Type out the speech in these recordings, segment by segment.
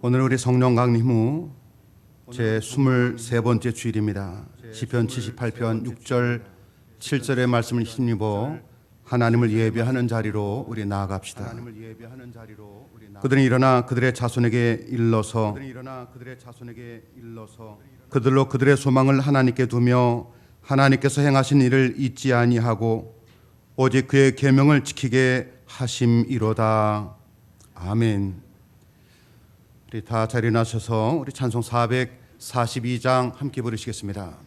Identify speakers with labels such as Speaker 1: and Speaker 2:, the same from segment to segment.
Speaker 1: 오늘 우리 성령 강림 후 제 23번째 주일입니다. 시편 78편 6절 7절의 말씀을 힘입어 하나님을 예배하는 자리로 우리 나아갑시다. 그들은 일어나 그들의 자손에게 일러서 그들로 그들의 소망을 하나님께 두며 하나님께서 행하신 일을 잊지 아니하고 오직 그의 계명을 지키게 하심이로다. 아멘. 우리 다 자리에 나셔서 우리 찬송 442장 함께 부르시겠습니다.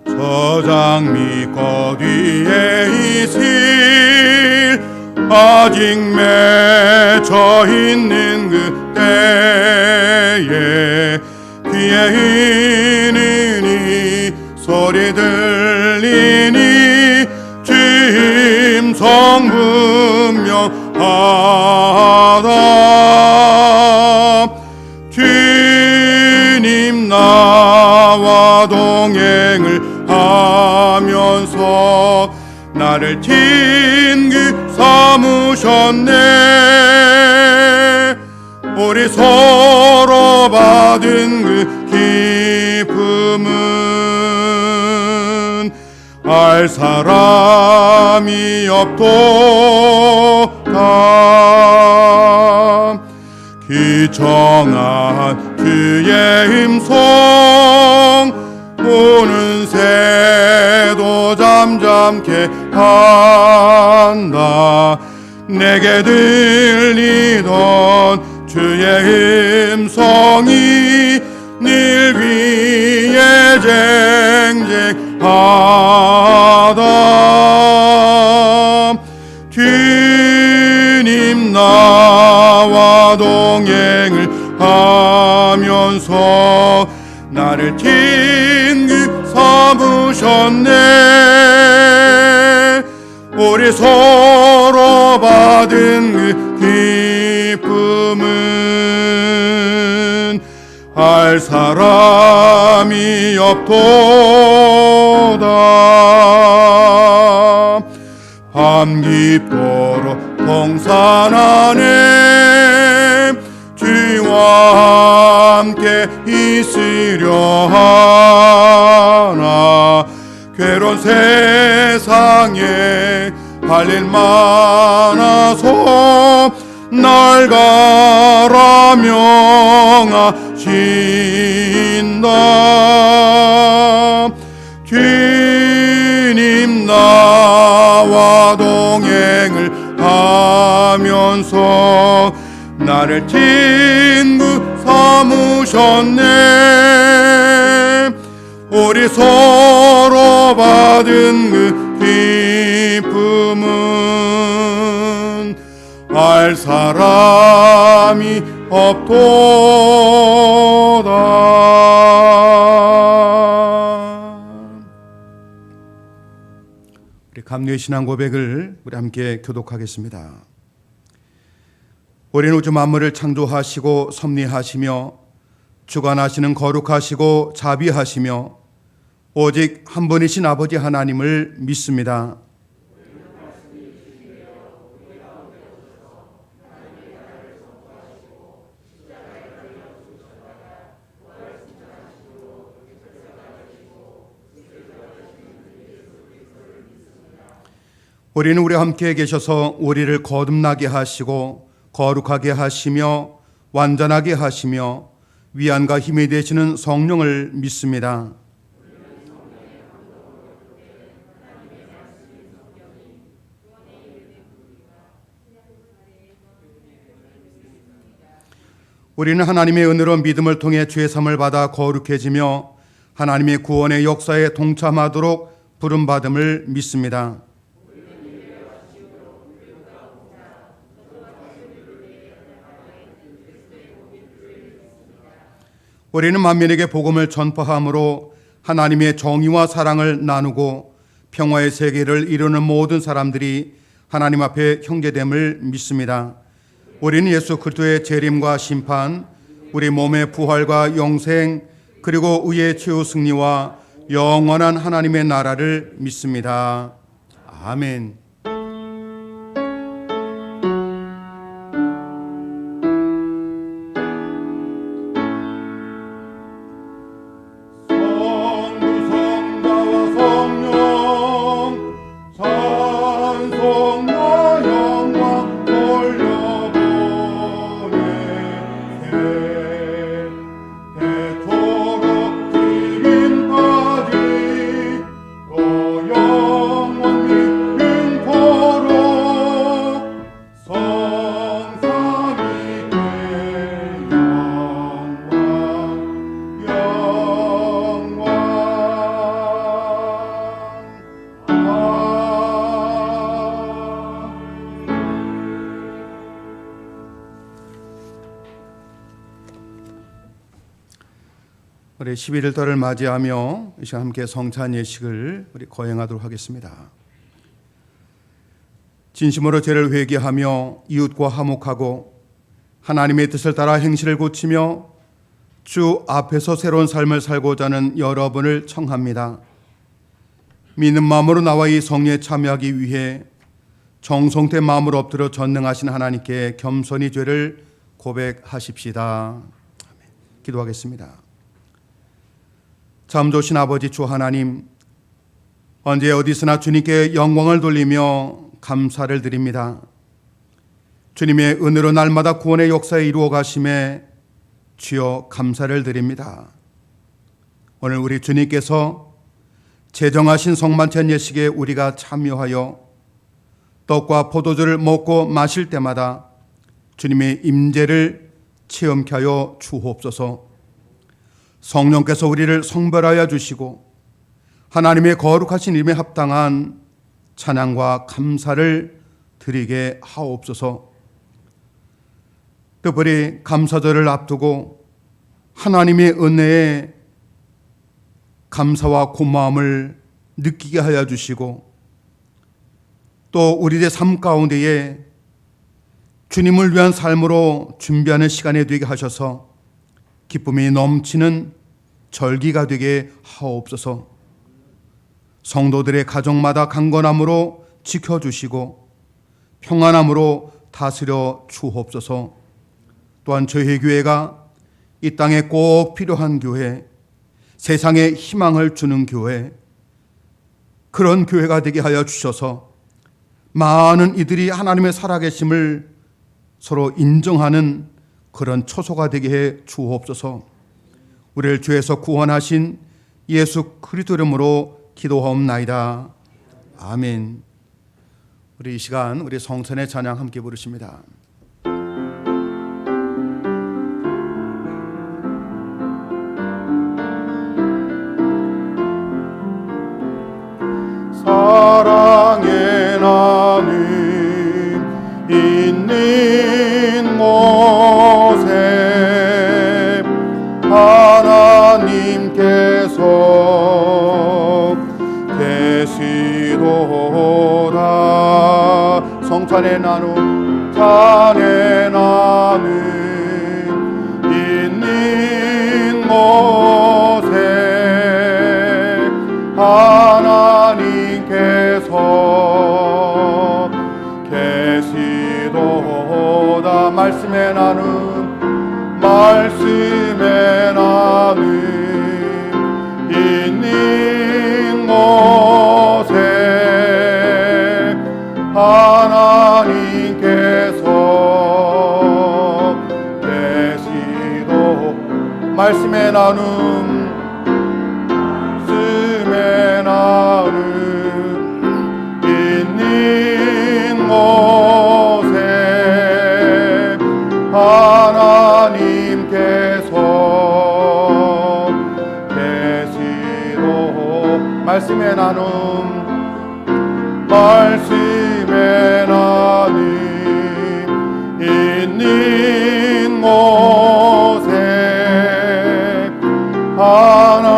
Speaker 1: 저장 밑거 뒤에 이슬 아직 맺혀 있는 그때에 귀에 있으니 소리 들리니 짐성 분명하다. 주님 나와 동행을 하면서 나를 진급 삼으셨네. 우리 서로 받은 그 기쁨은 알 사람이 없도다. 기정한 그의 힘성 오는 새도 잠잠케 한다. 내게 들리던 주의 음성이 늘 위에 쟁쟁하다. 주님 나와 동행을 하면서 나를 긴급 삼으셨네. 우리 서로 받은 그 기쁨은 알 사람이 없도다. 밤 깊도록 동산 안에 주와 함께 있으려 하나. 괴로운 세상에 할 일 많아서 날 가라 명하신다. 주님 나와 동행을 하면서 나를 친구 삼으셨네. 우리 서로 받은 그 기쁨은 알 사람이 없도다. 우리 감리의 신앙 고백을 우리 함께 교독하겠습니다. 우리는 우주 만물을 창조하시고 섭리하시며 주관하시는 거룩하시고 자비하시며 오직 한 분이신 아버지 하나님을 믿습니다. 우리는 우리와 함께 계셔서 우리를 거듭나게 하시고 거룩하게 하시며 완전하게 하시며 위안과 힘이 되시는 성령을 믿습니다. 우리는 하나님의 은혜로 믿음을 통해 죄사함을 받아 거룩해지며 하나님의 구원의 역사에 동참하도록 부름받음을 믿습니다. 우리는 만민에게 복음을 전파함으로 하나님의 정의와 사랑을 나누고 평화의 세계를 이루는 모든 사람들이 하나님 앞에 형제됨을 믿습니다. 우리는 예수 그리스도의 재림과 심판, 우리 몸의 부활과 영생, 그리고 의의 최후 승리와 영원한 하나님의 나라를 믿습니다. 아멘. 우리 11월달을 맞이하며 이 시간 함께 성찬 예식을 우리 거행하도록 하겠습니다. 진심으로 죄를 회개하며 이웃과 화목하고 하나님의 뜻을 따라 행실을 고치며 주 앞에서 새로운 삶을 살고자 하는 여러분을 청합니다. 믿는 마음으로 나와 이 성례에 참여하기 위해 정성된 마음으로 엎드려 전능하신 하나님께 겸손히 죄를 고백하십시다. 기도하겠습니다. 참 좋으신 아버지 주 하나님, 언제 어디서나 주님께 영광을 돌리며 감사를 드립니다. 주님의 은혜로 날마다 구원의 역사에 이루어 가심에 주여 감사를 드립니다. 오늘 우리 주님께서 제정하신 성만찬 예식에 우리가 참여하여 떡과 포도주를 먹고 마실 때마다 주님의 임재를 체험케 하여 주옵소서. 성령께서 우리를 성별하여 주시고 하나님의 거룩하신 이름에 합당한 찬양과 감사를 드리게 하옵소서. 특별히 감사절을 앞두고 하나님의 은혜에 감사와 고마움을 느끼게 하여 주시고 또 우리의 삶 가운데에 주님을 위한 삶으로 준비하는 시간이 되게 하셔서 기쁨이 넘치는 절기가 되게 하옵소서. 성도들의 가정마다 강건함으로 지켜주시고 평안함으로 다스려 주옵소서. 또한 저희 교회가 이 땅에 꼭 필요한 교회, 세상에 희망을 주는 교회, 그런 교회가 되게 하여 주셔서 많은 이들이 하나님의 살아계심을 서로 인정하는 그런 처소가 되게 해 주옵소서. 우리를 죄에서 구원하신 예수 그리스도 이름으로 기도하옵나이다. 아멘. 우리 이 시간 우리 성찬의 찬양 함께 부르십니다. 사랑의 나는 있는 곳에 하나님께서 계시도다. 성찬의 나눔 찬의 나는 있는 곳에 하나님께서 계시도다. 말씀의 나눔 말씀의 나눔 있는 곳에 하나님께서 계시도. 말씀의 나눔 말씀의 나눔 있는 곳에 하나님께서 계시도. 말씀의 나눔 말씀의 나눔 있는 곳에 하나님께서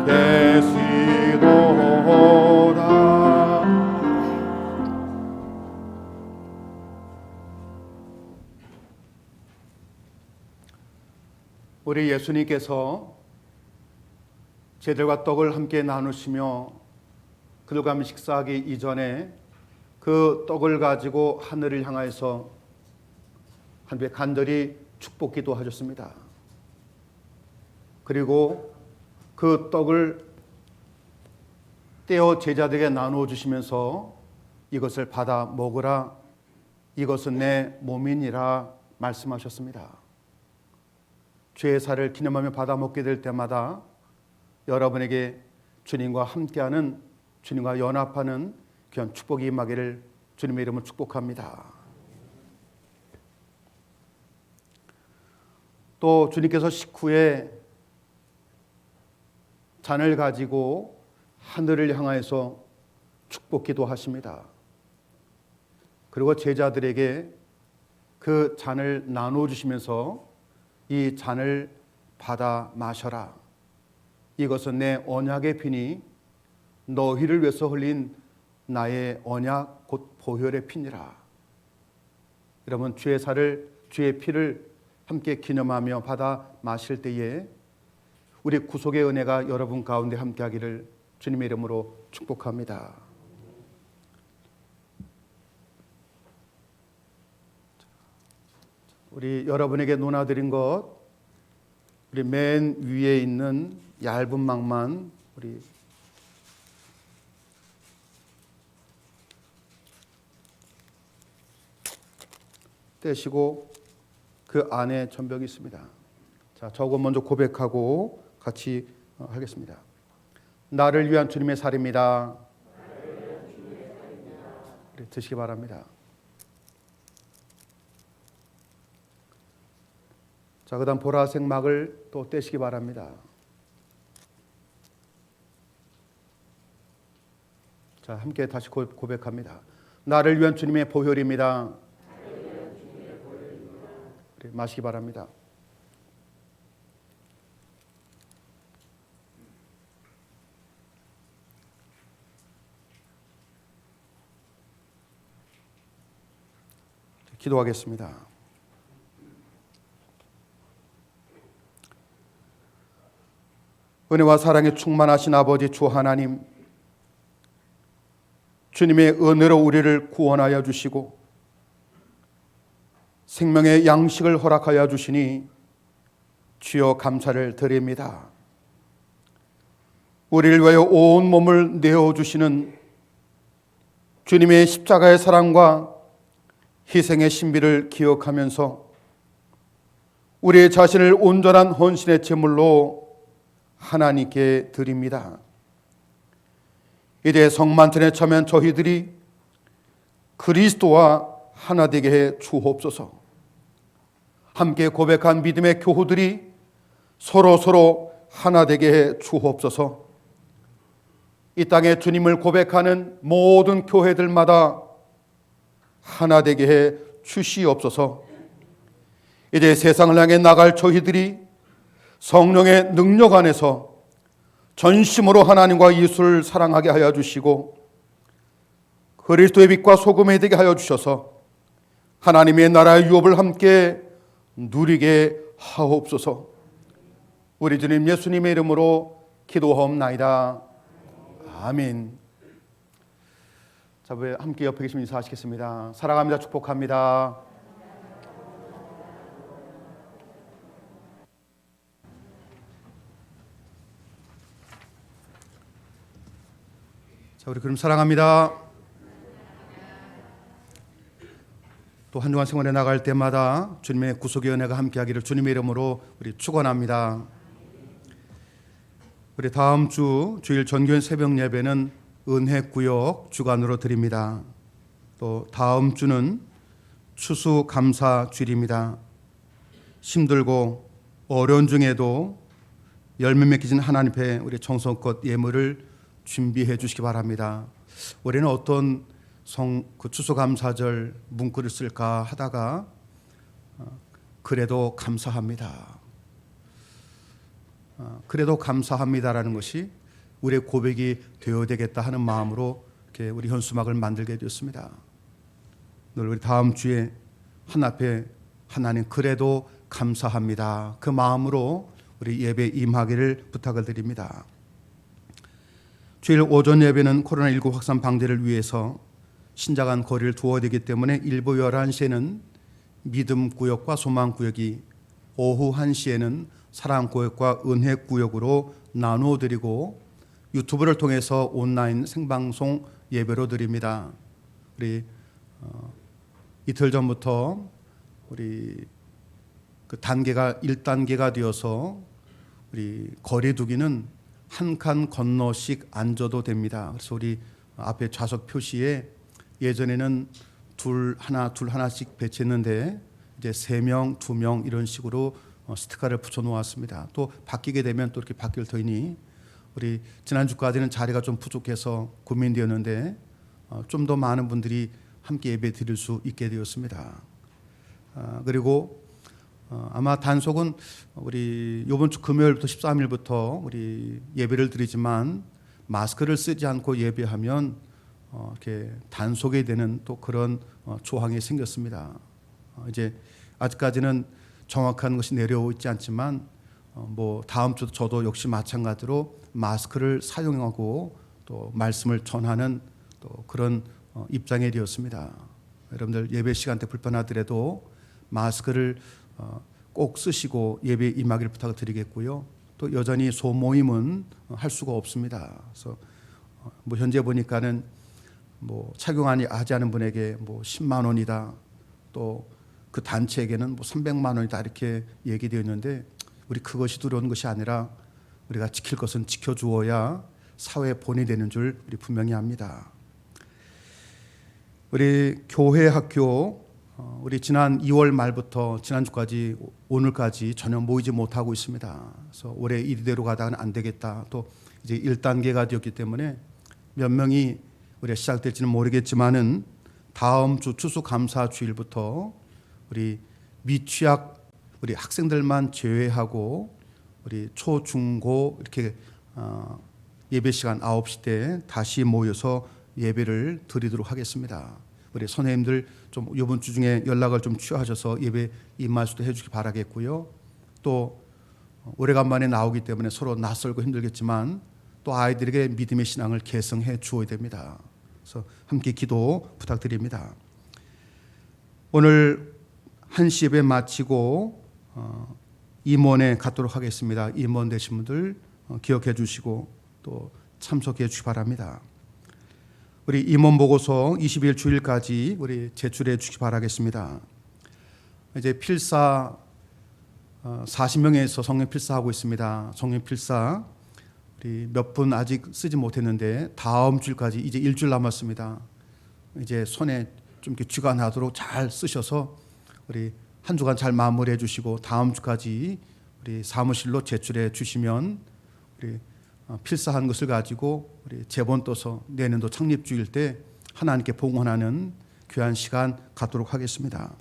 Speaker 1: 계시도다. 예수님께서 제들과 떡을 함께 나누시며 그들과 함께 식사하기 이전에 그 떡을 가지고 하늘을 향하여서 한번 간절히 축복기도 하셨습니다. 그리고 그 떡을 떼어 제자들에게 나누어 주시면서 이것을 받아 먹으라, 이것은 내 몸이니라 말씀하셨습니다. 죄의 살을 기념하며 받아 먹게 될 때마다 여러분에게 주님과 함께하는, 주님과 연합하는 귀한 축복이 임하기를 주님의 이름으로 축복합니다. 또 주님께서 식후에 잔을 가지고 하늘을 향하여서 축복기도 하십니다. 그리고 제자들에게 그 잔을 나누어 주시면서 이 잔을 받아 마셔라, 이것은 내 언약의 피니 너희를 위해서 흘린 나의 언약 곧 보혈의 피니라. 여러분, 주의 살을, 주의 피를 함께 기념하며 받아 마실 때에 우리 구속의 은혜가 여러분 가운데 함께하기를 주님의 이름으로 축복합니다. 우리 여러분에게 논하드린 것, 우리 맨 위에 있는 얇은 막만 우리 떼시고 그 안에 전병이 있습니다. 자, 저거 먼저 고백하고 같이 하겠습니다. 나를 위한 주님의 살입니다. 드시기 바랍니다. 자, 그다음 보라색 막을 또 떼시기 바랍니다. 자, 함께 다시 고백합니다. 나를 위한 주님의 보혈입니다. 그래, 마시기 바랍니다. 기도하겠습니다. 은혜와 사랑에 충만하신 아버지 주 하나님, 주님의 은혜로 우리를 구원하여 주시고 생명의 양식을 허락하여 주시니 주여 감사를 드립니다. 우리를 위하여 온 몸을 내어주시는 주님의 십자가의 사랑과 희생의 신비를 기억하면서 우리의 자신을 온전한 헌신의 제물로 하나님께 드립니다. 이제 성만찬에 참여한 저희들이 그리스도와 하나 되게 해 주옵소서. 함께 고백한 믿음의 교우들이 서로 하나 되게 해 주옵소서. 이 땅에 주님을 고백하는 모든 교회들마다 하나 되게 해 주시옵소서. 이제 세상을 향해 나갈 저희들이 성령의 능력 안에서 전심으로 하나님과 예수를 사랑하게 하여 주시고 그리스도의 빛과 소금이 되게 하여 주셔서 하나님의 나라의 유업을 함께 누리게 하옵소서. 우리 주님 예수님의 이름으로 기도하옵나이다. 아멘. 자, 함께 옆에 계시면 인사하시겠습니다. 사랑합니다. 축복합니다. 자, 우리 그럼 사랑합니다. 또 한 주간 생활에 나갈 때마다 주님의 구속의 은혜가 함께하기를 주님의 이름으로 우리 축원합니다. 우리 다음 주 주일 전교회 새벽 예배는 은혜구역 주간으로 드립니다. 또 다음 주는 추수감사 주일입니다. 힘들고 어려운 중에도 열매 맺기진 하나님 앞에 우리 정성껏 예물을 준비해 주시기 바랍니다. 올해는 어떤 그 추수감사절 문구를 쓸까 하다가 그래도 감사합니다. 그래도 감사합니다라는 것이 우리의 고백이 되어야 되겠다 하는 마음으로 이렇게 우리 현수막을 만들게 되었습니다. 늘 우리 다음 주에 하나님 앞에 하나님 그래도 감사합니다. 그 마음으로 우리 예배 임하기를 부탁을 드립니다. 주일 오전 예배는 코로나19 확산 방지를 위해서 신자 간 거리를 두어야 되기 때문에 일부 11시에는 믿음 구역과 소망 구역이, 오후 1시에는 사랑 구역과 은혜 구역으로 나누어 드리고 유튜브를 통해서 온라인 생방송 예배로 드립니다. 우리 이틀 전부터 우리 그 단계가 1단계가 되어서 우리 거리 두기는 한 칸 건너씩 앉아도 됩니다. 그래서 우리 앞에 좌석 표시에 예전에는 둘 하나씩 배치했는데 이제 3명, 2명 이런 식으로 스티커를 붙여 놓았습니다. 또 바뀌게 되면 또 이렇게 바뀔 터이니 우리 지난주까지는 자리가 좀 부족해서 고민되었는데 좀 더 많은 분들이 함께 예배 드릴 수 있게 되었습니다. 그리고 아마 단속은 우리 이번 주 금요일부터 13일부터 우리 예배를 드리지만 마스크를 쓰지 않고 예배하면 이렇게 단속이 되는 또 그런 조항이 생겼습니다. 이제 아직까지는 정확한 것이 내려오고 있지 않지만 뭐 다음 주도 저도 역시 마찬가지로 마스크를 사용하고 또 말씀을 전하는 또 그런 입장이 되었습니다. 여러분들 예배 시간 때 불편하더라도 마스크를 꼭 쓰시고 예배 임하기를 부탁드리겠고요. 또 여전히 소모임은 할 수가 없습니다. 그래서 뭐 현재 보니까는 뭐 착용하지 않은 분에게 뭐 10만 원이다, 또 그 단체에게는 뭐 300만 원이다 이렇게 얘기되어 있는데 우리 그것이 두려운 것이 아니라 우리가 지킬 것은 지켜주어야 사회에 본이 되는 줄 우리 분명히 압니다. 우리 교회 학교 우리 지난 2월 말부터 지난주까지 오늘까지 전혀 모이지 못하고 있습니다. 그래서 올해 이대로 가다가는 안 되겠다. 또 이제 1단계가 되었기 때문에 몇 명이 우리가 시작될지는 모르겠지만은 다음 주 추수감사 주일부터 우리 미취학 우리 학생들만 제외하고 우리 초, 중, 고 이렇게 예배 시간 9시 때 다시 모여서 예배를 드리도록 하겠습니다. 우리 선생님들 좀 이번 주 중에 연락을 좀 취하셔서 예배 임할 수도 해주기 바라겠고요. 또 오래간만에 나오기 때문에 서로 낯설고 힘들겠지만 또 아이들에게 믿음의 신앙을 계승해 주어야 됩니다. 그래서 함께 기도 부탁드립니다. 오늘 1시 예배 마치고 임원에 갖도록 하겠습니다. 임원 되신 분들 기억해 주시고 또 참석해 주시기 바랍니다. 우리 임원 보고서 20일 주일까지 우리 제출해 주시기 바라겠습니다. 이제 필사 40명에서 성령 필사하고 있습니다. 성령 필사 우리 몇 분 아직 쓰지 못했는데 다음 주일까지 이제 일주일 남았습니다. 이제 손에 좀 이렇게 쥐가 나도록 잘 쓰셔서 우리 한 주간 잘 마무리해 주시고 다음 주까지 우리 사무실로 제출해 주시면 우리 필사한 것을 가지고 우리 제본 떠서 내년도 창립주일 때 하나님께 봉헌하는 귀한 시간 갖도록 하겠습니다.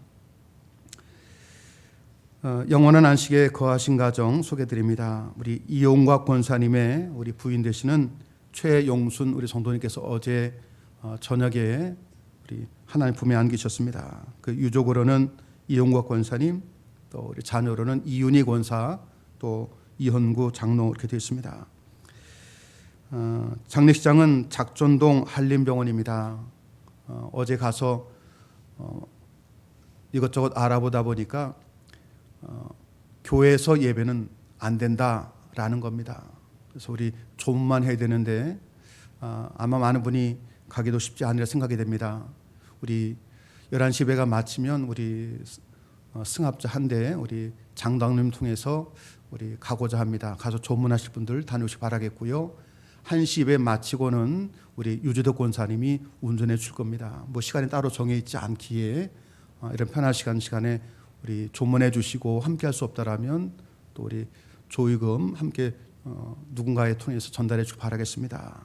Speaker 1: 영원한 안식에 거하신 가정 소개드립니다. 우리 이용곽 권사님의 우리 부인 되시는 최용순 우리 성도님께서 어제 저녁에 우리 하나님 품에 안기셨습니다. 그 유족으로는 이용곽 권사님, 또 우리 자녀로는 이윤희 권사, 또 이현구 장로 이렇게 되어 있습니다. 장례식장은 작전동 한림병원입니다. 어제 가서 이것저것 알아보다 보니까 교회에서 예배는 안 된다라는 겁니다. 그래서 우리 조문만 해야 되는데 아마 많은 분이 가기도 쉽지 않으리라 생각이 됩니다. 우리 11시 예배가 마치면 우리 승합자 한 대 우리 장당님 통해서 우리 가고자 합니다. 가서 조문하실 분들 다녀오시기 바라겠고요. 1시 예배 마치고는 우리 유재덕 권사님이 운전해 줄 겁니다. 뭐 시간이 따로 정해 있지 않기에 이런 편한 시간에 우리 조문해 주시고 함께 할 수 없다라면 또 우리 조의금 함께 누군가에 통해서 전달해 주기 바라겠습니다.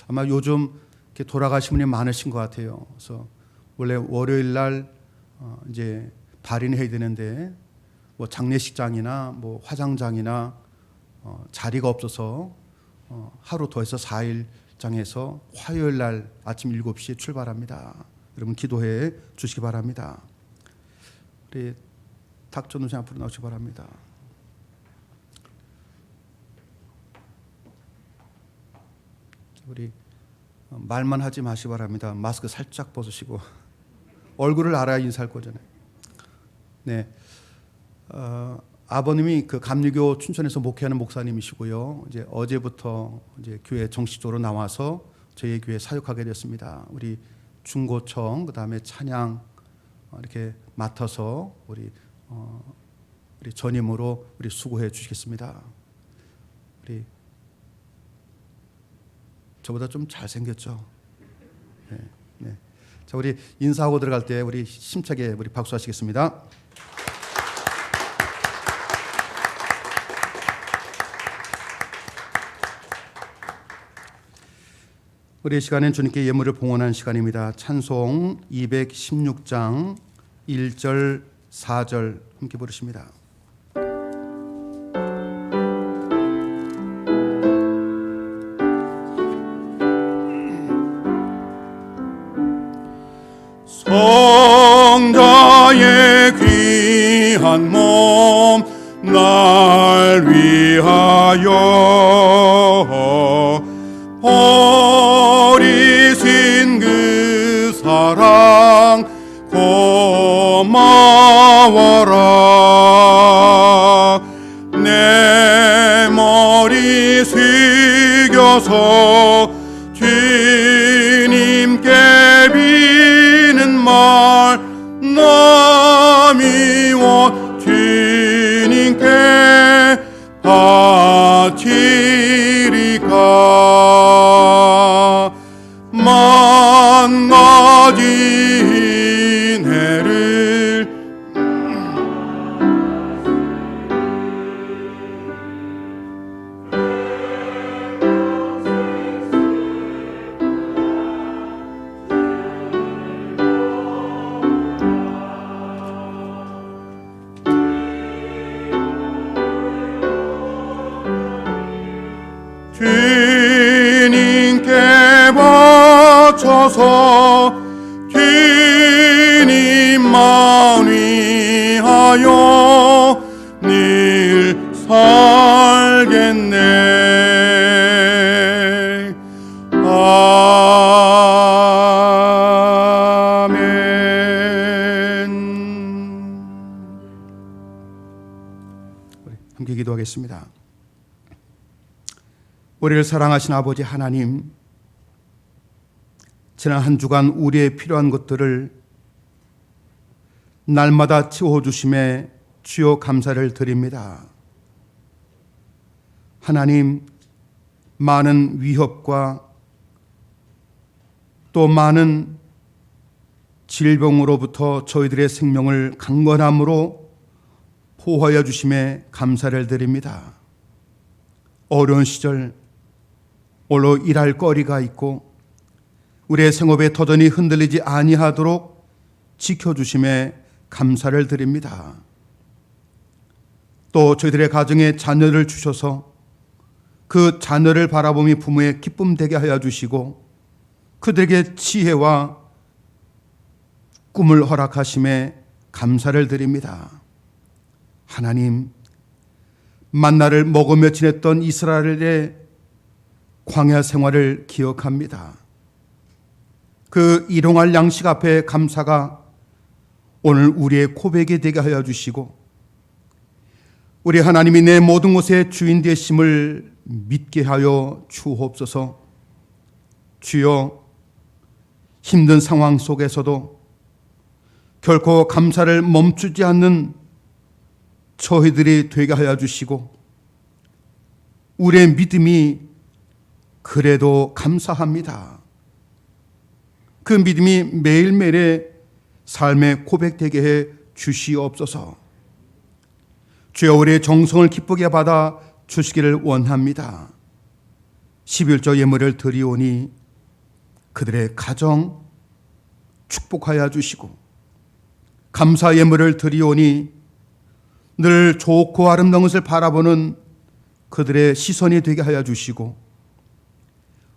Speaker 1: 아마 요즘 이렇게 돌아가신 분이 많으신 것 같아요. 그래서 원래 월요일 날 이제 발인해야 되는데 뭐 장례식장이나 뭐 화장장이나 자리가 없어서 하루 더 해서 4일장에서 화요일 날 아침 7시에 출발합니다. 여러분 기도해 주시기 바랍니다. 우리 닥쳐놓으신 앞으로 나오시기 바랍니다. 우리 말만 하지 마시기 바랍니다. 마스크 살짝 벗으시고 얼굴을 알아야 인사할 거잖아요. 네, 아버님이 그 감리교 춘천에서 목회하는 목사님이시고요. 이제 어제부터 이제 교회 정식적으로 나와서 저희 교회 사역하게 됐습니다. 우리 중고청 그다음에 찬양 이렇게 맡아서 우리 전임으로 우리 수고해 주시겠습니다. 우리 저보다 좀 잘생겼죠? 네, 네. 자, 우리 인사하고 들어갈 때 우리 힘차게 우리 박수하시겠습니다. 우리 시간엔 주님께 예물을 봉헌하는 시간입니다. 찬송 216장 1절 4절 함께 부르십니다.
Speaker 2: 성자의 귀한 몸 날 위하여 버리신 그 사랑 고마워라. 내 머리 숙여서 주님께 비는 말 남이와 주님께 바치리까. 만 가지 은혜를 주님께 바쳐서 주님만 위하여 늘 살겠네. 아멘.
Speaker 1: 우리 함께 기도하겠습니다. 우리를 사랑하신 아버지 하나님, 지난 한 주간 우리의 필요한 것들을 날마다 채워주심에 주여 감사를 드립니다. 하나님, 많은 위협과 또 많은 질병으로부터 저희들의 생명을 강건함으로 보호하여 주심에 감사를 드립니다. 어려운 시절 홀로 일할 거리가 있고 우리의 생업의 터전이 흔들리지 아니하도록 지켜주심에 감사를 드립니다. 또 저희들의 가정에 자녀를 주셔서 그 자녀를 바라보며 부모의 기쁨 되게 하여 주시고 그들에게 지혜와 꿈을 허락하심에 감사를 드립니다. 하나님, 만나를 먹으며 지냈던 이스라엘의 광야 생활을 기억합니다. 그 일용할 양식 앞에 감사가 오늘 우리의 고백이 되게 하여 주시고 우리 하나님이 내 모든 것의 주인 되심을 믿게 하여 주옵소서. 주여, 힘든 상황 속에서도 결코 감사를 멈추지 않는 저희들이 되게 하여 주시고 우리의 믿음이 그래도 감사합니다. 그 믿음이 매일매일의 삶의 고백되게 해 주시옵소서. 주여, 우리의 정성을 기쁘게 받아 주시기를 원합니다. 11조 예물을 드리오니 그들의 가정 축복하여 주시고 감사 예물을 드리오니 늘 좋고 아름다운 것을 바라보는 그들의 시선이 되게 하여 주시고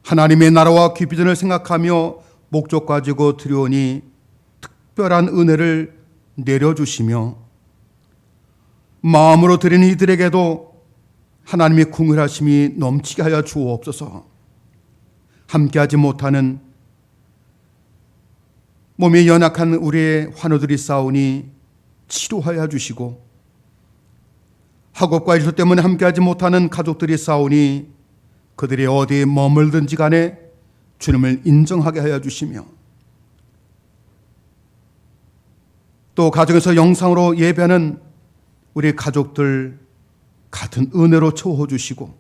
Speaker 1: 하나님의 나라와 귀비전을 생각하며 목적 가지고 드려오니 특별한 은혜를 내려주시며 마음으로 드리는 이들에게도 하나님의 긍휼하심이 넘치게 하여 주옵소서. 함께하지 못하는 몸이 연약한 우리의 환우들이 싸우니 치료하여 주시고, 학업과 일 때문에 함께하지 못하는 가족들이 싸우니 그들이 어디에 머물든지 간에 주님을 인정하게 하여 주시며, 또 가정에서 영상으로 예배하는 우리 가족들 같은 은혜로 채워주시고,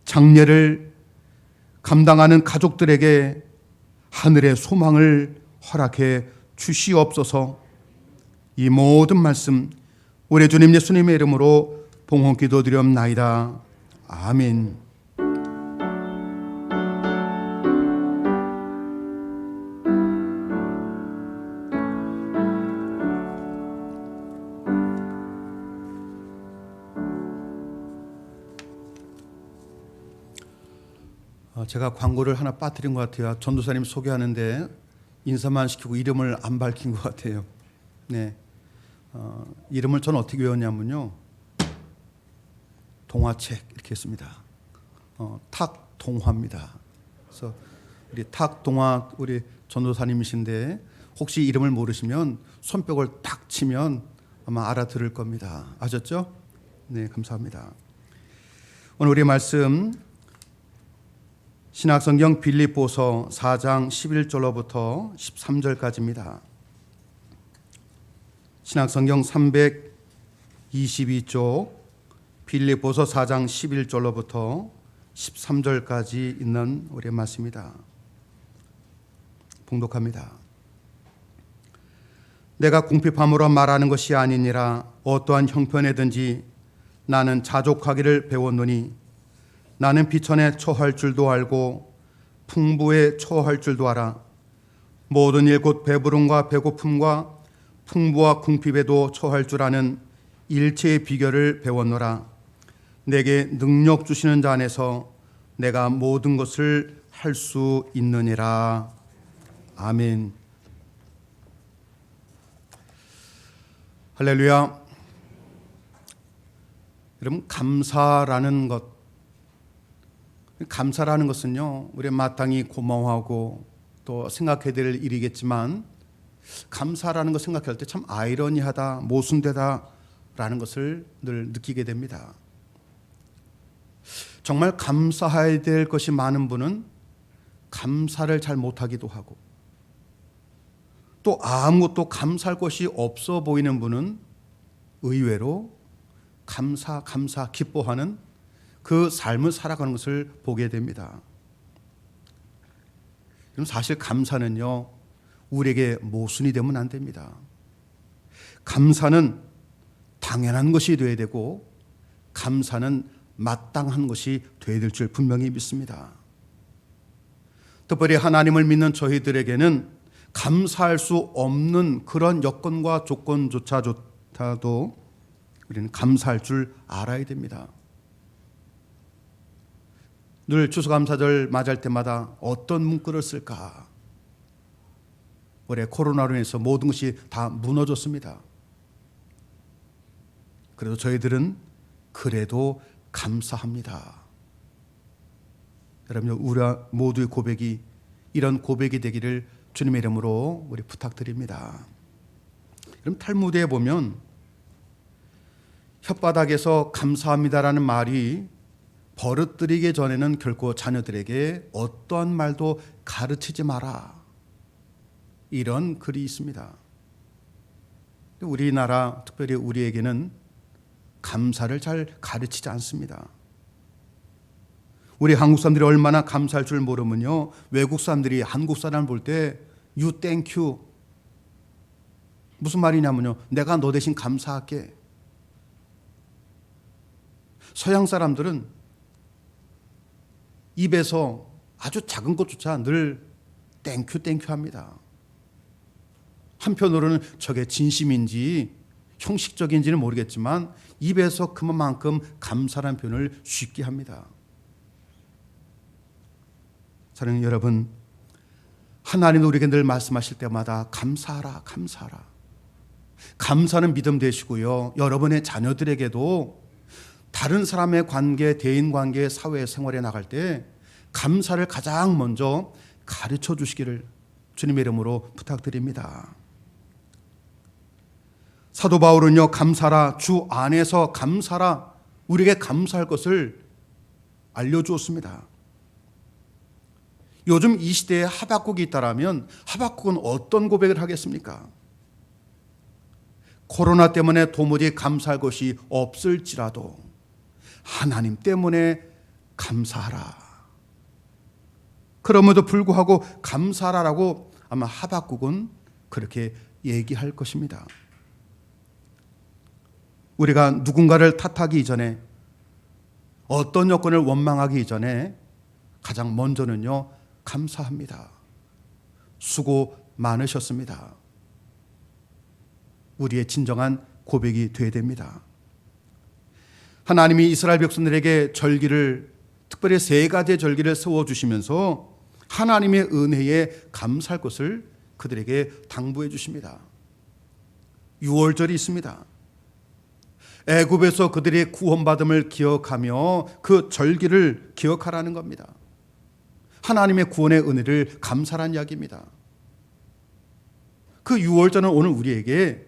Speaker 1: 장례를 감당하는 가족들에게 하늘의 소망을 허락해 주시옵소서. 이 모든 말씀 우리 주님 예수님의 이름으로 봉헌 기도드리옵나이다. 아멘. 제가 광고를 하나 빠뜨린 것 같아요. 전도사님 소개하는데 인사만 시키고 이름을 안 밝힌 것 같아요. 네, 이름을 저는 어떻게 외웠냐면요, 동화책 이렇게 했습니다. 탁동화입니다. 그래서 우리 탁동화 우리 전도사님이신데 혹시 이름을 모르시면 손뼉을 탁 치면 아마 알아들을 겁니다. 아셨죠? 네, 감사합니다. 오늘 우리 말씀 신약성경 빌립보서 4장 11절로부터 13절까지입니다. 신약성경 322쪽 빌립보서 4장 11절로부터 13절까지 있는 우리의 말씀입니다. 봉독합니다. 내가 궁핍함으로 말하는 것이 아니니라. 어떠한 형편에든지 나는 자족하기를 배웠노니 나는 비천에 처할 줄도 알고 풍부에 처할 줄도 알아. 모든 일 곧 배부름과 배고픔과 풍부와 궁핍에도 처할 줄 아는 일체의 비결을 배웠노라. 내게 능력 주시는 자 안에서 내가 모든 것을 할 수 있느니라. 아멘. 할렐루야. 여러분, 감사라는 것은요, 우리 마땅히 고마워하고 또 생각해야 될 일이겠지만, 감사라는 것 생각할 때 참 아이러니하다, 모순되다라는 것을 늘 느끼게 됩니다. 정말 감사해야 될 것이 많은 분은 감사를 잘 못하기도 하고, 또 아무것도 감사할 것이 없어 보이는 분은 의외로 감사 기뻐하는 그 삶을 살아가는 것을 보게 됩니다. 그럼 사실 감사는요, 우리에게 모순이 되면 안 됩니다. 감사는 당연한 것이 되어야 되고, 감사는 마땅한 것이 되어야 될 줄 분명히 믿습니다. 특별히 하나님을 믿는 저희들에게는 감사할 수 없는 그런 여건과 조건조차도 우리는 감사할 줄 알아야 됩니다. 늘 추수감사절 맞을 때마다 어떤 문구를 쓸까? 올해 코로나로 인해서 모든 것이 다 무너졌습니다. 그래도 저희들은 그래도 감사합니다. 여러분, 우리 모두의 고백이 이런 고백이 되기를 주님의 이름으로 우리 부탁드립니다. 그럼 탈무드에 보면 혓바닥에서 감사합니다라는 말이 버릇들이기 전에는 결코 자녀들에게 어떠한 말도 가르치지 마라, 이런 글이 있습니다. 우리나라, 특별히 우리에게는 감사를 잘 가르치지 않습니다. 우리 한국 사람들이 얼마나 감사할 줄 모르면요, 외국 사람들이 한국 사람을 볼 때 You thank you, 무슨 말이냐면요, 내가 너 대신 감사할게. 서양 사람들은 입에서 아주 작은 것조차 늘 땡큐 합니다. 한편으로는 저게 진심인지 형식적인지는 모르겠지만 입에서 그만큼 감사라는 표현을 쉽게 합니다. 사랑하는 여러분, 하나님도 우리에게 늘 말씀하실 때마다 감사하라. 감사는 믿음 되시고요, 여러분의 자녀들에게도 다른 사람의 관계, 대인 관계, 사회 생활에 나갈 때 감사를 가장 먼저 가르쳐 주시기를 주님의 이름으로 부탁드립니다. 사도 바울은요, 감사라, 주 안에서 감사라, 우리에게 감사할 것을 알려주었습니다. 요즘 이 시대에 하박국이 있다라면 하박국은 어떤 고백을 하겠습니까? 코로나 때문에 도무지 감사할 것이 없을지라도 하나님 때문에 감사하라. 그럼에도 불구하고 감사하라고 아마 하박국은 그렇게 얘기할 것입니다. 우리가 누군가를 탓하기 이전에, 어떤 여건을 원망하기 이전에 가장 먼저는요, 감사합니다. 수고 많으셨습니다. 우리의 진정한 고백이 되어야 됩니다. 하나님이 이스라엘 백성들에게 절기를, 특별히 3가지의 절기를 세워주시면서 하나님의 은혜에 감사할 것을 그들에게 당부해 주십니다. 유월절이 있습니다. 애굽에서 그들이 구원받음을 기억하며 그 절기를 기억하라는 겁니다. 하나님의 구원의 은혜를 감사하는 이야기입니다. 그 유월절은 오늘 우리에게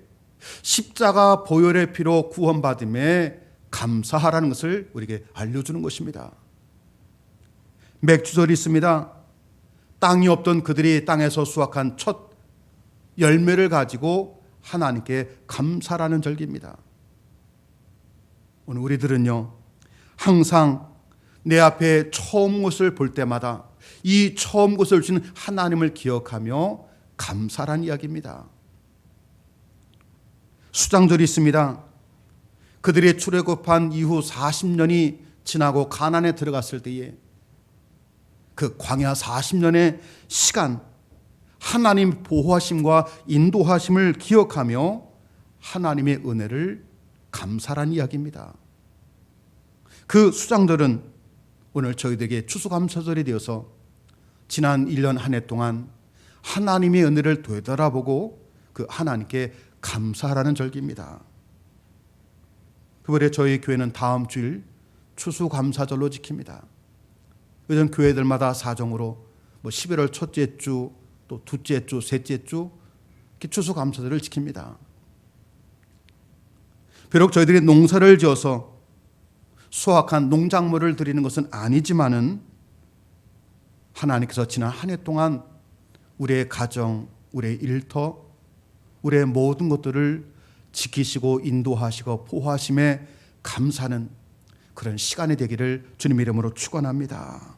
Speaker 1: 십자가 보혈의 피로 구원받음에 감사하라는 것을 우리에게 알려주는 것입니다. 맥주절이 있습니다. 땅이 없던 그들이 땅에서 수확한 첫 열매를 가지고 하나님께 감사라는 절기입니다. 오늘 우리들은요, 항상 내 앞에 처음 것을 볼 때마다 이 처음 것을 주신 하나님을 기억하며 감사란 이야기입니다. 수장절이 있습니다. 그들이 출애굽한 이후 40년이 지나고 가나안에 들어갔을 때에 그 광야 40년의 시간, 하나님 보호하심과 인도하심을 기억하며 하나님의 은혜를 감사란 이야기입니다. 그 수장절은 오늘 저희들에게 추수감사절이 되어서 지난 1년 한 해 동안 하나님의 은혜를 되돌아보고 그 하나님께 감사하라는 절기입니다. 그번에 저희 교회는 다음 주일 추수감사절로 지킵니다. 요즘 교회들마다 사정으로 11월 첫째 주, 또 둘째 주, 셋째 주 이렇게 추수감사절을 지킵니다. 비록 저희들이 농사를 지어서 수확한 농작물을 드리는 것은 아니지만은 하나님께서 지난 한 해 동안 우리의 가정, 우리의 일터, 우리의 모든 것들을 지키시고 인도하시고 보호하심에 감사하는 그런 시간이 되기를 주님의 이름으로 축원합니다.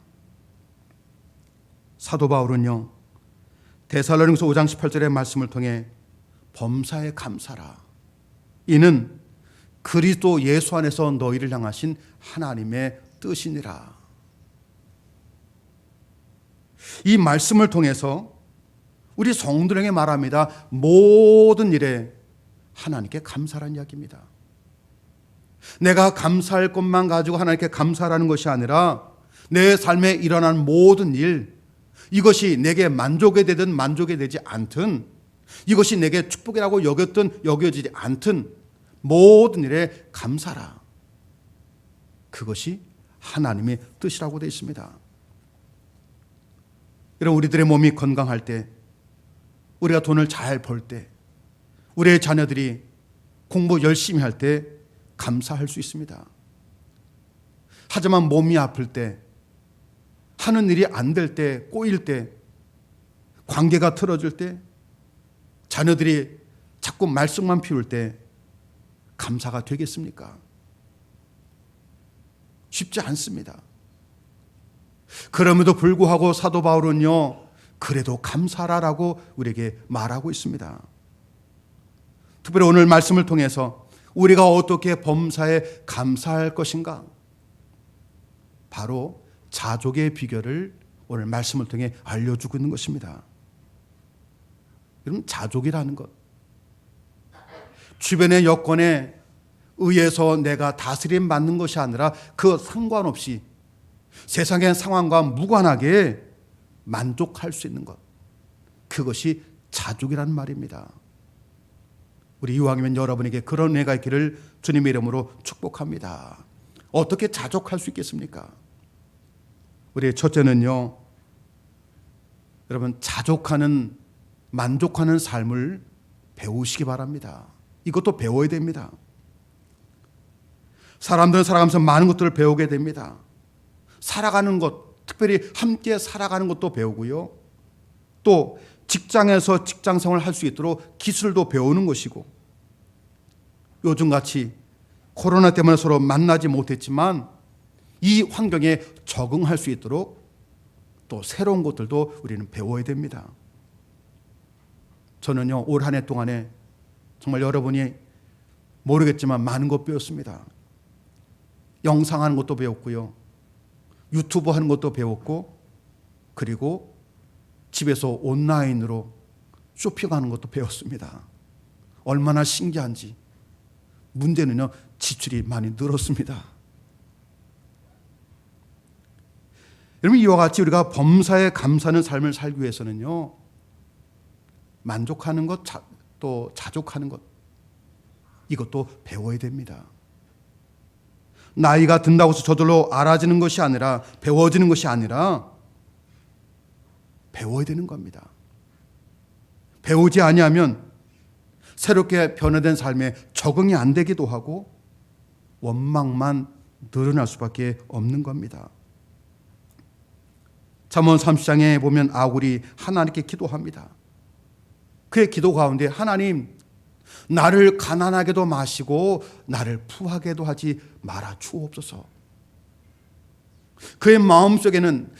Speaker 1: 사도 바울은요, 데살로니가서 5장 18절의 말씀을 통해 범사에 감사라. 이는 그리스도 예수 안에서 너희를 향하신 하나님의 뜻이니라. 이 말씀을 통해서 우리 성도에게 말합니다. 모든 일에 하나님께 감사라는 이야기입니다. 내가 감사할 것만 가지고 하나님께 감사라는 것이 아니라 내 삶에 일어난 모든 일, 이것이 내게 만족이 되든 만족이 되지 않든, 이것이 내게 축복이라고 여겼든 여겨지지 않든 모든 일에 감사라. 그것이 하나님의 뜻이라고 되어 있습니다. 여러분, 우리들의 몸이 건강할 때, 우리가 돈을 잘 벌 때, 우리의 자녀들이 공부 열심히 할 때 감사할 수 있습니다. 하지만 몸이 아플 때, 하는 일이 안 될 때, 꼬일 때, 관계가 틀어질 때, 자녀들이 자꾸 말썽만 피울 때 감사가 되겠습니까? 쉽지 않습니다. 그럼에도 불구하고 사도 바울은요, 그래도 감사라라고 우리에게 말하고 있습니다. 특별히 오늘 말씀을 통해서 우리가 어떻게 범사에 감사할 것인가? 바로 자족의 비결을 오늘 말씀을 통해 알려주고 있는 것입니다. 여러분, 자족이라는 것, 주변의 여건에 의해서 내가 다스림 받는 것이 아니라 그 상관없이 세상의 상황과 무관하게 만족할 수 있는 것, 그것이 자족이라는 말입니다. 우리 이왕이면 여러분에게 그런 은혜가 있기를 주님의 이름으로 축복합니다. 어떻게 자족할 수 있겠습니까? 우리의 첫째는요, 여러분, 만족하는 삶을 배우시기 바랍니다. 이것도 배워야 됩니다. 사람들은 살아가면서 많은 것들을 배우게 됩니다. 살아가는 것, 특별히 함께 살아가는 것도 배우고요. 또 직장에서 직장 생활을 할 수 있도록 기술도 배우는 것이고, 요즘같이 코로나 때문에 서로 만나지 못했지만 이 환경에 적응할 수 있도록 또 새로운 것들도 우리는 배워야 됩니다. 저는요, 올 한 해 동안에 정말 여러분이 모르겠지만 많은 것 배웠습니다. 영상하는 것도 배웠고요. 유튜브 하는 것도 배웠고, 그리고 집에서 온라인으로 쇼핑하는 것도 배웠습니다. 얼마나 신기한지. 문제는요, 지출이 많이 늘었습니다. 여러분, 이와 같이 우리가 범사에 감사하는 삶을 살기 위해서는요, 만족하는 것, 또 자족하는 것, 이것도 배워야 됩니다. 나이가 든다고 해서 저절로 알아지는 것이 아니라, 배워지는 것이 아니라 배워야 되는 겁니다. 배우지 아니하면 새롭게 변화된 삶에 적응이 안 되기도 하고 원망만 늘어날 수밖에 없는 겁니다. 잠언 30장에 보면 아굴이 하나님께 기도합니다. 그의 기도 가운데, 하나님, 나를 가난하게도 마시고 나를 부하게도 하지 말아 주옵소서. 그의 마음속에는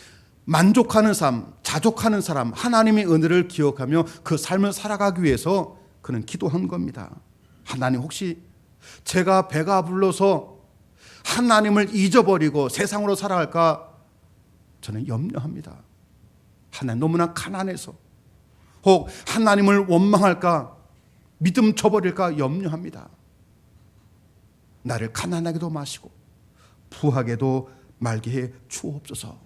Speaker 1: 만족하는 삶, 자족하는 사람, 하나님의 은혜를 기억하며 그 삶을 살아가기 위해서 그는 기도한 겁니다. 하나님, 혹시 제가 배가 불러서 하나님을 잊어버리고 세상으로 살아갈까 저는 염려합니다. 하나님, 너무나 가난해서, 혹 하나님을 원망할까, 믿음 저버릴까 염려합니다. 나를 가난하게도 마시고 부하게도 말게 해 주옵소서.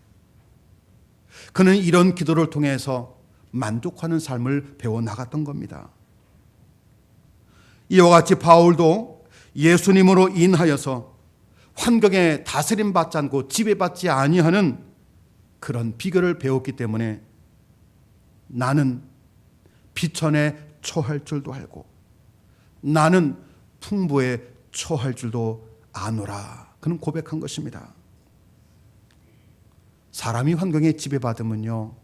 Speaker 1: 그는 이런 기도를 통해서 만족하는 삶을 배워나갔던 겁니다. 이와 같이 바울도 예수님으로 인하여서 환경에 다스림받지 않고 지배받지 아니하는 그런 비결을 배웠기 때문에 나는 비천에 처할 줄도 알고 나는 풍부에 처할 줄도 아노라. 그는 고백한 것입니다. 사람이 환경에 지배받으면요,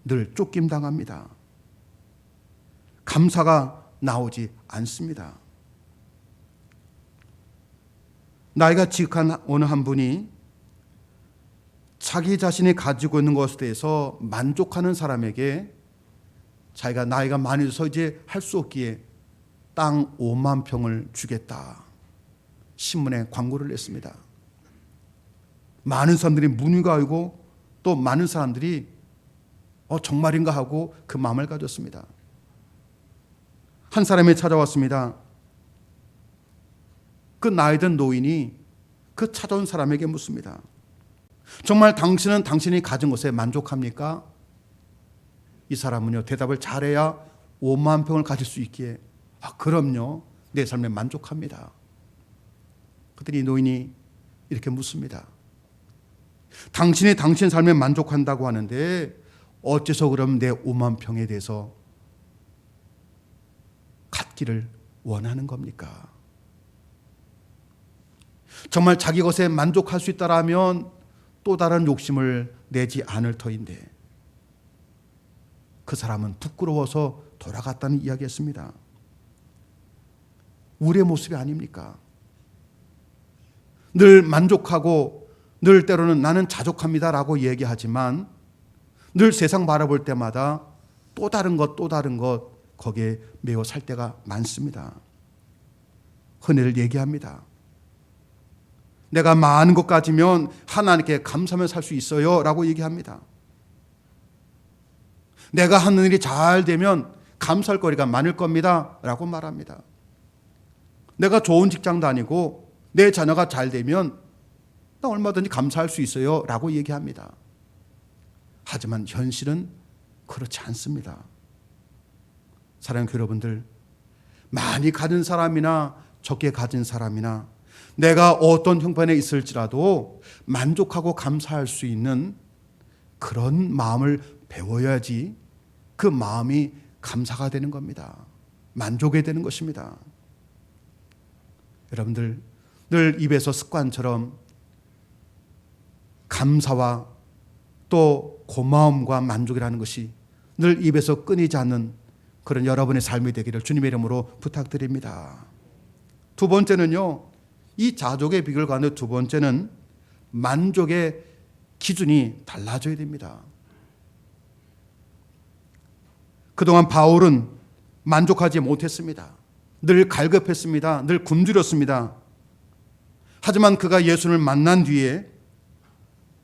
Speaker 1: 늘 쫓김당합니다. 감사가 나오지 않습니다. 나이가 지극한 어느 한 분이 자기 자신이 가지고 있는 것에 대해서 만족하는 사람에게 자기가 나이가 많이 들어서 이제 할 수 없기에 땅 5만 평을 주겠다, 신문에 광고를 냈습니다. 많은 사람들이 문의가 오고 또 많은 사람들이 정말인가 하고 그 마음을 가졌습니다. 한 사람이 찾아왔습니다. 그 나이 든 노인이 그 찾아온 사람에게 묻습니다. 정말 당신은 당신이 가진 것에 만족합니까? 이 사람은요, 대답을 잘해야 5만 평을 가질 수 있기에 그럼요, 내 삶에 만족합니다. 그랬더니 이 노인이 이렇게 묻습니다. 당신이 당신 삶에 만족한다고 하는데 어째서 그럼 내 5만 평에 대해서 갖기를 원하는 겁니까? 정말 자기 것에 만족할 수 있다라면 또 다른 욕심을 내지 않을 터인데 그 사람은 부끄러워서 돌아갔다는 이야기였습니다. 우리의 모습이 아닙니까? 늘 만족하고 늘 때로는 나는 자족합니다라고 얘기하지만 늘 세상 바라볼 때마다 또 다른 것 거기에 매어 살 때가 많습니다. 은혜를 얘기합니다. 내가 많은 것 가지면 하나님께 감사하며 살 수 있어요 라고 얘기합니다. 내가 하는 일이 잘 되면 감사할 거리가 많을 겁니다 라고 말합니다. 내가 좋은 직장 다니고 내 자녀가 잘 되면 나 얼마든지 감사할 수 있어요 라고 얘기합니다. 하지만 현실은 그렇지 않습니다. 사랑하는 여러분들, 많이 가진 사람이나 적게 가진 사람이나 내가 어떤 형편에 있을지라도 만족하고 감사할 수 있는 그런 마음을 배워야지 그 마음이 감사가 되는 겁니다. 만족이 되는 것입니다. 여러분들 늘 입에서 습관처럼 감사와 또 고마움과 만족이라는 것이 늘 입에서 끊이지 않는 그런 여러분의 삶이 되기를 주님의 이름으로 부탁드립니다. 두 번째는요, 이 자족의 비결 가운데 두 번째는 만족의 기준이 달라져야 됩니다. 그동안 바울은 만족하지 못했습니다. 늘 갈급했습니다. 늘 굶주렸습니다. 하지만 그가 예수를 만난 뒤에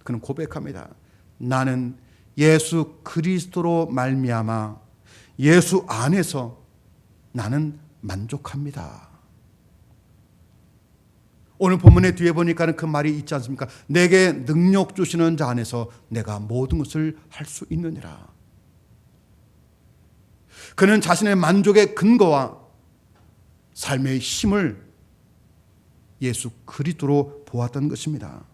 Speaker 1: 그는 고백합니다. 나는 예수 그리스도로 말미암아 예수 안에서 나는 만족합니다. 오늘 본문의 뒤에 보니까 그 말이 있지 않습니까? 내게 능력 주시는 자 안에서 내가 모든 것을 할 수 있느니라. 그는 자신의 만족의 근거와 삶의 힘을 예수 그리스도로 보았던 것입니다.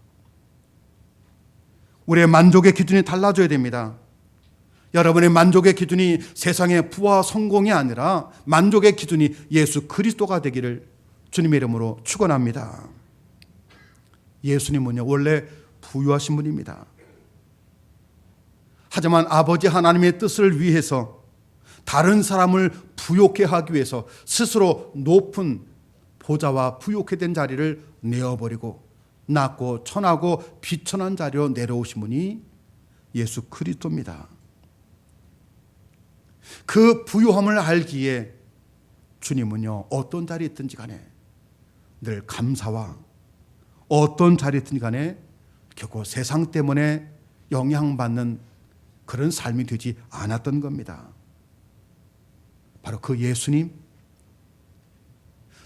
Speaker 1: 우리의 만족의 기준이 달라져야 됩니다. 여러분의 만족의 기준이 세상의 부와 성공이 아니라 만족의 기준이 예수 그리스도가 되기를 주님의 이름으로 축원합니다. 예수님은요, 원래 부유하신 분입니다. 하지만 아버지 하나님의 뜻을 위해서 다른 사람을 부욕해 하기 위해서 스스로 높은 보좌와 부욕해 된 자리를 내어버리고 낮고 천하고 비천한 자리로 내려오신 분이 예수 그리스도입니다. 그 부유함을 알기에 주님은요, 어떤 자리에 있든지 간에 늘 감사와 어떤 자리에 있든지 간에 결코 세상 때문에 영향받는 그런 삶이 되지 않았던 겁니다. 바로 그 예수님,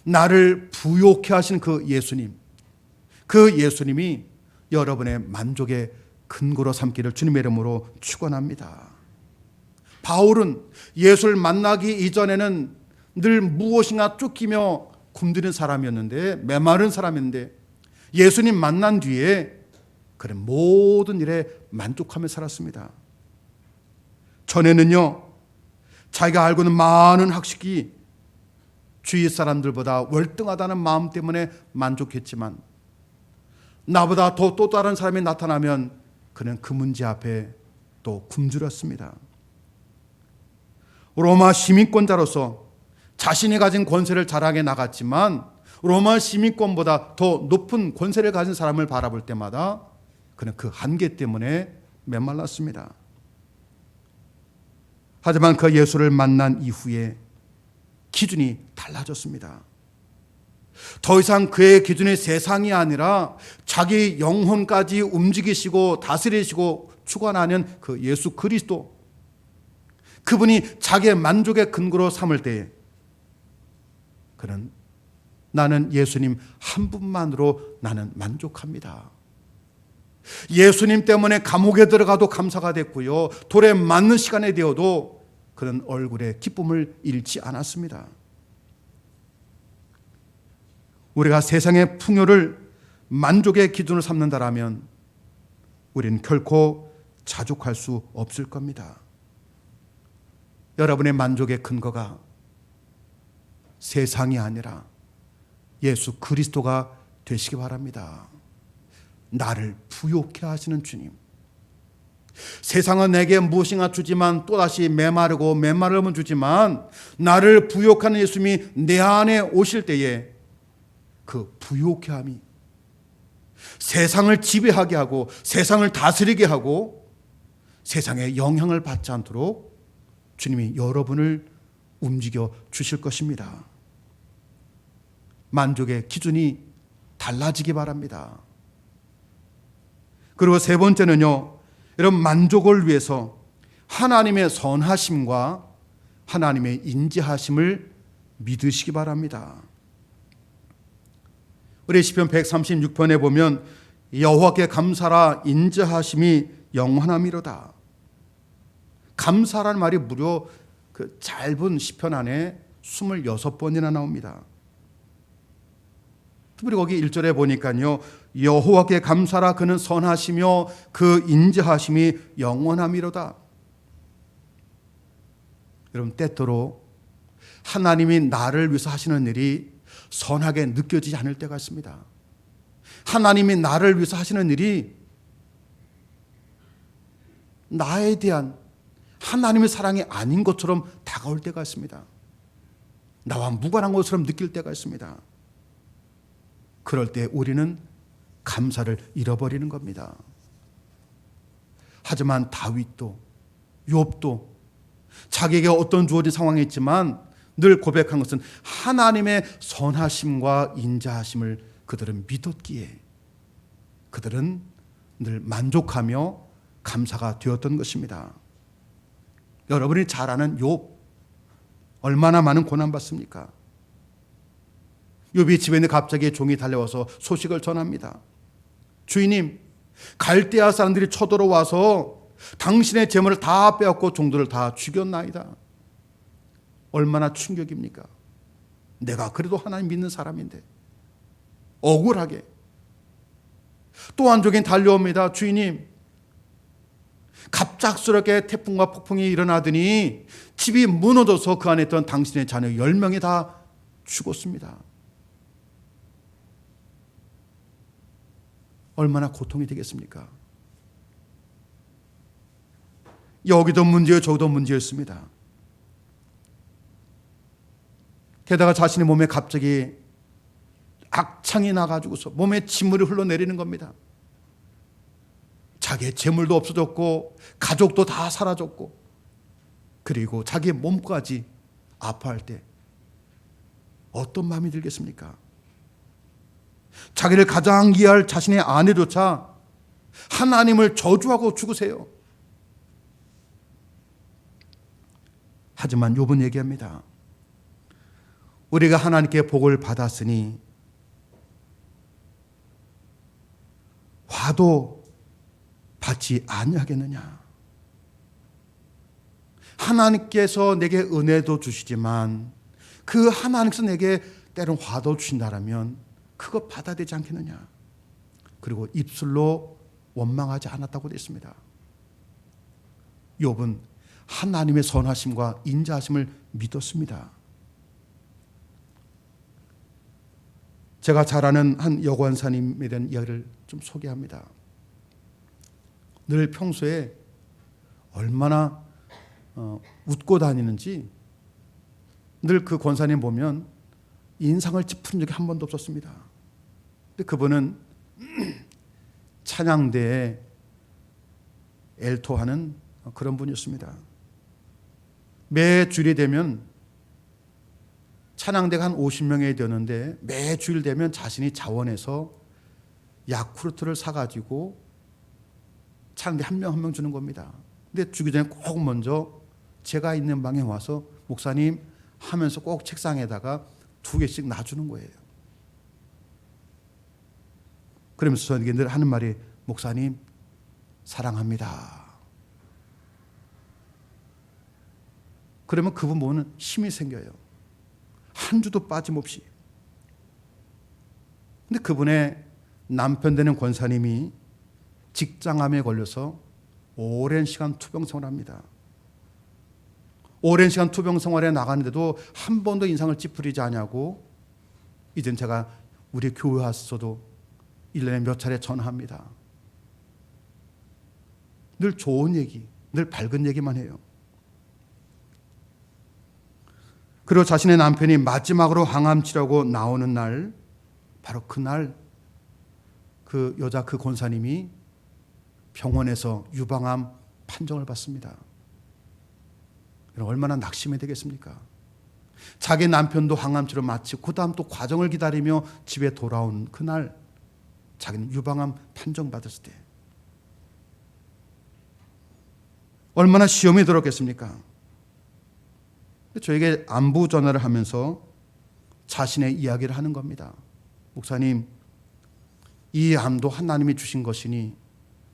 Speaker 1: 나를 부욕해 하신 그 예수님, 그 예수님이 여러분의 만족의 근거로 삼기를 주님의 이름으로 축원합니다. 바울은 예수를 만나기 이전에는 늘 무엇인가 쫓기며 굶주린 사람이었는데, 메마른 사람인데 예수님 만난 뒤에 그런 모든 일에 만족하며 살았습니다. 전에는요, 자기가 알고 있는 많은 학식이 주위 사람들보다 월등하다는 마음 때문에 만족했지만 나보다 더 또 다른 사람이 나타나면 그는 그 문제 앞에 또 굶주렸습니다. 로마 시민권자로서 자신이 가진 권세를 자랑해 나갔지만 로마 시민권보다 더 높은 권세를 가진 사람을 바라볼 때마다 그는 그 한계 때문에 메말랐습니다. 하지만 그 예수를 만난 이후에 기준이 달라졌습니다. 더 이상 그의 기준이 세상이 아니라 자기 영혼까지 움직이시고 다스리시고 주관하는 그 예수 그리스도, 그분이 자기의 만족의 근거로 삼을 때에 그는 나는 예수님 한 분만으로 나는 만족합니다. 예수님 때문에 감옥에 들어가도 감사가 됐고요, 돌에 맞는 시간에 되어도 그는 얼굴에 기쁨을 잃지 않았습니다. 우리가 세상의 풍요를 만족의 기준으로 삼는다라면 우리는 결코 자족할 수 없을 겁니다. 여러분의 만족의 근거가 세상이 아니라 예수 그리스도가 되시기 바랍니다. 나를 부욕해 하시는 주님. 세상은 내게 무엇인가 주지만 또다시 메마르고 메마름은 주지만 나를 부욕하는 예수님이 내 안에 오실 때에 그 부욕함이 세상을 지배하게 하고 세상을 다스리게 하고 세상에 영향을 받지 않도록 주님이 여러분을 움직여 주실 것입니다. 만족의 기준이 달라지기 바랍니다. 그리고 세 번째는요, 이런 만족을 위해서 하나님의 선하심과 하나님의 인지하심을 믿으시기 바랍니다. 우리 시편 136편에 보면 여호와께 감사라 인자하심이 영원함이로다. 감사라는 말이 무려 그 짧은 시편 안에 26번이나 나옵니다. 특별히 거기 1절에 보니까요, 여호와께 감사라, 그는 선하시며 그 인자하심이 영원함이로다. 여러분, 때때로 하나님이 나를 위해서 하시는 일이 선하게 느껴지지 않을 때가 있습니다. 하나님이 나를 위해서 하시는 일이 나에 대한 하나님의 사랑이 아닌 것처럼 다가올 때가 있습니다. 나와 무관한 것처럼 느낄 때가 있습니다. 그럴 때 우리는 감사를 잃어버리는 겁니다. 하지만 다윗도 욥도 자기에게 어떤 주어진 상황이 있지만 늘 고백한 것은 하나님의 선하심과 인자하심을 그들은 믿었기에 그들은 늘 만족하며 감사가 되었던 것입니다. 여러분이 잘 아는 욥, 얼마나 많은 고난받습니까? 욥이 집에 있는 갑자기 종이 달려와서 소식을 전합니다. 주인님, 갈대아 사람들이 쳐들어와서 당신의 재물을 다 빼앗고 종들을 다 죽였나이다. 얼마나 충격입니까? 내가 그래도 하나님 믿는 사람인데 억울하게. 또 한 종이 달려옵니다. 주인님, 갑작스럽게 태풍과 폭풍이 일어나더니 집이 무너져서 그 안에 있던 당신의 자녀 10명이 다 죽었습니다. 얼마나 고통이 되겠습니까? 여기도 문제요, 저기도 문제였습니다. 게다가 자신의 몸에 갑자기 악창이 나가지고서 몸에 진물이 흘러내리는 겁니다. 자기의 재물도 없어졌고 가족도 다 사라졌고 그리고 자기의 몸까지 아파할 때 어떤 마음이 들겠습니까? 자기를 가장 이해할 자신의 아내조차 하나님을 저주하고 죽으세요. 하지만 욥은 얘기합니다. 우리가 하나님께 복을 받았으니 화도 받지 아니하겠느냐. 하나님께서 내게 은혜도 주시지만 그 하나님께서 내게 때론 화도 주신다라면 그거 받아야 되지 않겠느냐. 그리고 입술로 원망하지 않았다고 되어 있습니다. 욥은 하나님의 선하심과 인자하심을 믿었습니다. 제가 잘 아는 한 여관사님에 대한 이야기를 좀 소개합니다. 늘 평소에 얼마나 웃고 다니는지 늘 그 권사님 보면 인상을 찌푸린 적이 한 번도 없었습니다. 근데 그분은 찬양대에 엘토하는 그런 분이었습니다. 매 주일이 되면 찬양대가 한 50명이 되었는데 매 주일 되면 자신이 자원해서 야쿠르트를 사가지고 찬양대 한 명 한 명 주는 겁니다. 근데 주기 전에 꼭 먼저 제가 있는 방에 와서 목사님 하면서 꼭 책상에다가 2개씩 놔주는 거예요. 그러면서 저에게 늘 하는 말이 목사님 사랑합니다. 그러면 그분 보면 힘이 생겨요. 한 주도 빠짐없이. 근데 그분의 남편 되는 권사님이 직장암에 걸려서 오랜 시간 투병 생활합니다. 오랜 시간 투병 생활에 나가는데도 한 번도 인상을 찌푸리지 않냐고 이젠 제가 우리 교회 와서도 1년에 몇 차례 전화합니다. 늘 좋은 얘기, 늘 밝은 얘기만 해요. 그리고 자신의 남편이 마지막으로 항암 치료하고 나오는 날, 바로 그날 그 여자 그 권사님이 병원에서 유방암 판정을 받습니다. 얼마나 낙심이 되겠습니까? 자기 남편도 항암 치료 마치고 그 다음 또 과정을 기다리며 집에 돌아온 그날 자기는 유방암 판정 받았을 때 얼마나 시험이 들었겠습니까? 저에게 안부 전화를 하면서 자신의 이야기를 하는 겁니다. 목사님, 이 암도 하나님이 주신 것이니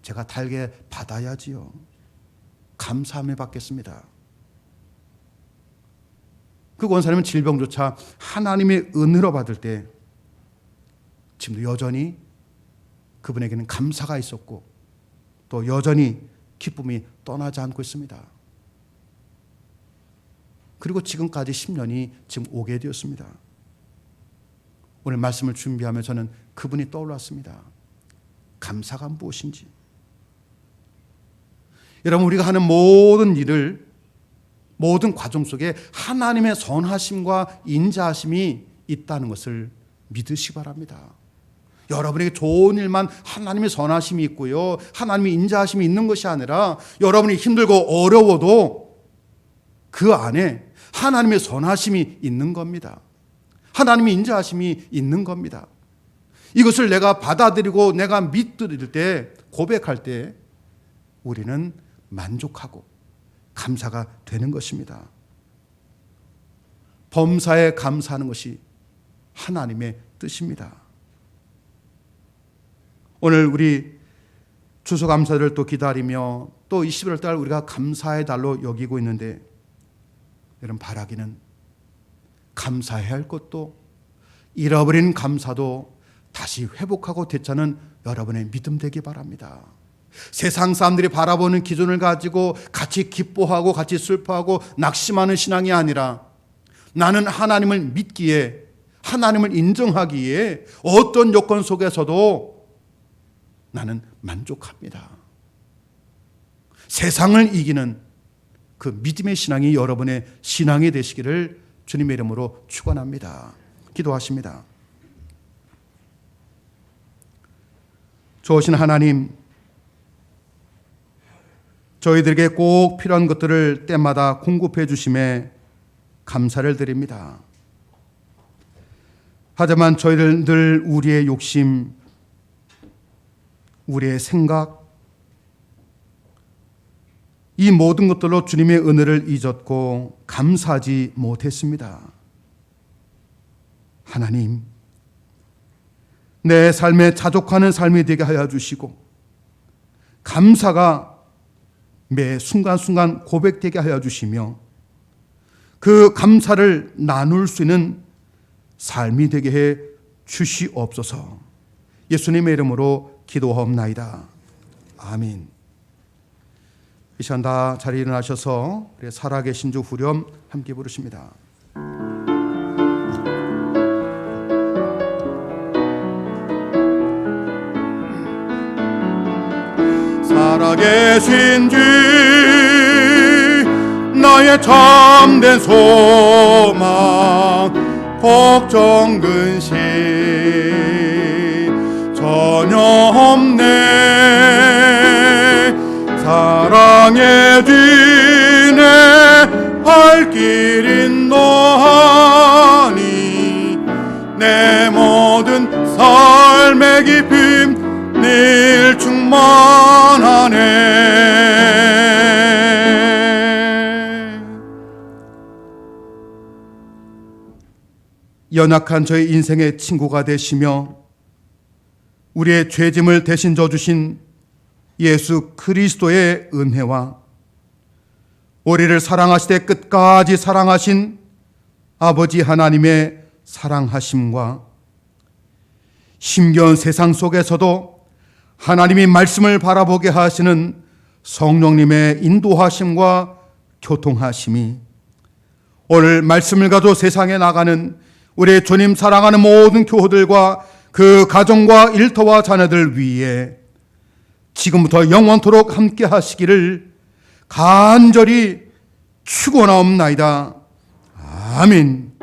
Speaker 1: 제가 달게 받아야지요. 감사함에 받겠습니다. 그 권사님은 질병조차 하나님의 은혜로 받을 때 지금도 여전히 그분에게는 감사가 있었고 또 여전히 기쁨이 떠나지 않고 있습니다. 그리고 지금까지 10년이 지금 오게 되었습니다. 오늘 말씀을 준비하며 저는 그분이 떠올랐습니다. 감사가 무엇인지. 여러분, 우리가 하는 모든 일을, 모든 과정 속에 하나님의 선하심과 인자하심이 있다는 것을 믿으시기 바랍니다. 여러분에게 좋은 일만 하나님의 선하심이 있고요, 하나님의 인자하심이 있는 것이 아니라 여러분이 힘들고 어려워도 그 안에 하나님의 선하심이 있는 겁니다. 하나님의 인자하심이 있는 겁니다. 이것을 내가 받아들이고 내가 믿을 때, 고백할 때 우리는 만족하고 감사가 되는 것입니다. 범사에 감사하는 것이 하나님의 뜻입니다. 오늘 우리 추수감사를 또 기다리며 또 11월 달 우리가 감사의 달로 여기고 있는데, 여러분, 바라기는 감사해야 할 것도 잃어버린 감사도 다시 회복하고 되찾는 여러분의 믿음 되기 바랍니다. 세상 사람들이 바라보는 기준을 가지고 같이 기뻐하고 같이 슬퍼하고 낙심하는 신앙이 아니라, 나는 하나님을 믿기에, 하나님을 인정하기에 어떤 요건 속에서도 나는 만족합니다. 세상을 이기는 그 믿음의 신앙이 여러분의 신앙이 되시기를 주님의 이름으로 축원합니다. 기도하십니다. 좋으신 하나님, 저희들에게 꼭 필요한 것들을 때마다 공급해 주심에 감사를 드립니다. 하지만 저희들 늘 우리의 욕심, 우리의 생각, 이 모든 것들로 주님의 은혜를 잊었고 감사하지 못했습니다. 하나님, 내 삶에 자족하는 삶이 되게 하여 주시고 감사가 매 순간순간 고백되게 하여 주시며 그 감사를 나눌 수 있는 삶이 되게 해 주시옵소서. 예수님의 이름으로 기도하옵나이다. 아멘. 이 시간 다 자리에 일어나셔서 우리 살아계신 주 후렴 함께 부르십니다.
Speaker 2: 살아계신 주 나의 참된 소망, 걱정 근심 전혀 없네. 사랑해 주네 할 길인 너하니 내 모든 삶의 기쁨 늘 충만하네.
Speaker 1: 연약한 저의 인생의 친구가 되시며 우리의 죄짐을 대신 져주신 예수 그리스도의 은혜와 우리를 사랑하시되 끝까지 사랑하신 아버지 하나님의 사랑하심과 힘겨운 세상 속에서도 하나님이 말씀을 바라보게 하시는 성령님의 인도하심과 교통하심이 오늘 말씀을 가지고 세상에 나가는 우리 주님 사랑하는 모든 교우들과 그 가정과 일터와 자녀들 위에 지금부터 영원토록 함께 하시기를 간절히 축원하옵나이다. 아멘.